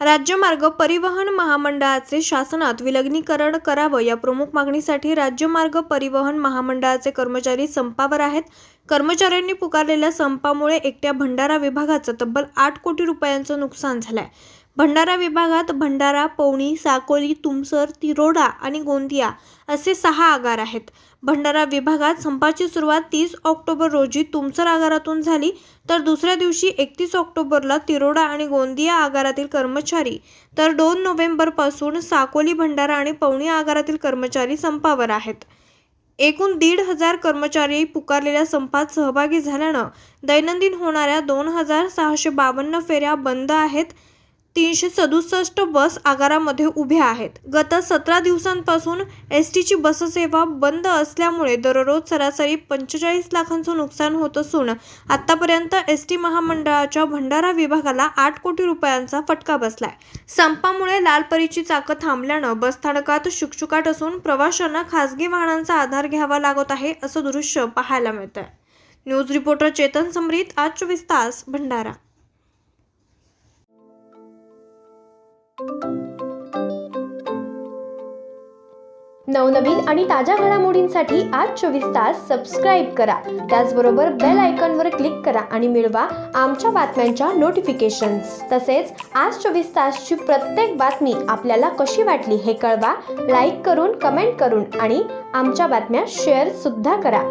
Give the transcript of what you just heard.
राज्यमार्ग परिवहन महामंडळाचे शासनात विलीनीकरण करावं या प्रमुख मागणीसाठी राज्यमार्ग परिवहन महामंडळाचे कर्मचारी संपावर आहेत। कर्मचाऱ्यांनी पुकारलेल्या संपामुळे एकट्या भंडारा विभागाचं तब्बल 8 कोटी रुपयांचं नुकसान झालंय। भंडारा विभागात भंडारा, पवनी, साकोली, तुमसर, तिरोडा आणि गोंदिया असे 6 आगार आहेत। भंडारा विभागात संपाची सुरुवात 30 ऑक्टोबर रोजी तुमसर आगारातून झाली, तर दुसऱ्या दिवशी 31 ऑक्टोबरला तिरोडा आणि गोंदिया आगारातील कर्मचारी, तर 2 नोव्हेंबरपासून साकोली, भंडारा आणि पवनी आगारातील कर्मचारी संपावर आहेत। एकूण 1,500 कर्मचारी पुकारलेल्या संपात सहभागी झाल्यानं दैनंदिन होणाऱ्या 2,652 फेऱ्या बंद आहेत। 367 बस आगारामध्ये उभ्या आहेत। गत 17 दिवसांपासून एसटीची बससेवा बंद असल्यामुळे दररोज सरासरी 45 लाखांचं नुकसान होत असून आतापर्यंत एसटी महामंडळाच्या भंडारा विभागाला 8 कोटी रुपयांचा फटका बसलाय। संपामुळे लालपरीची चाकं थांबल्यानं बसस्थानकात शुकशुकाट असून प्रवाशांना खासगी वाहनांचा आधार घ्यावा लागत आहे, असं दृश्य पाहायला मिळतंय। न्यूज रिपोर्टर चेतन समरीत, आज 24 तास, भंडारा। नवनवीन आणि ताज्या घडामोडींसाठी आज 24 तास सबस्क्राईब करा। त्याचबरोबर बेल आयकॉनवर क्लिक करा आणि मिळवा आमच्या बातम्यांच्या नोटिफिकेशन्स। तसेच आज 24 तासची प्रत्येक बातमी आपल्याला कशी वाटली हे कळवा, लाईक करून, कमेंट करून आणि आमच्या बातम्या शेअर सुद्धा करा।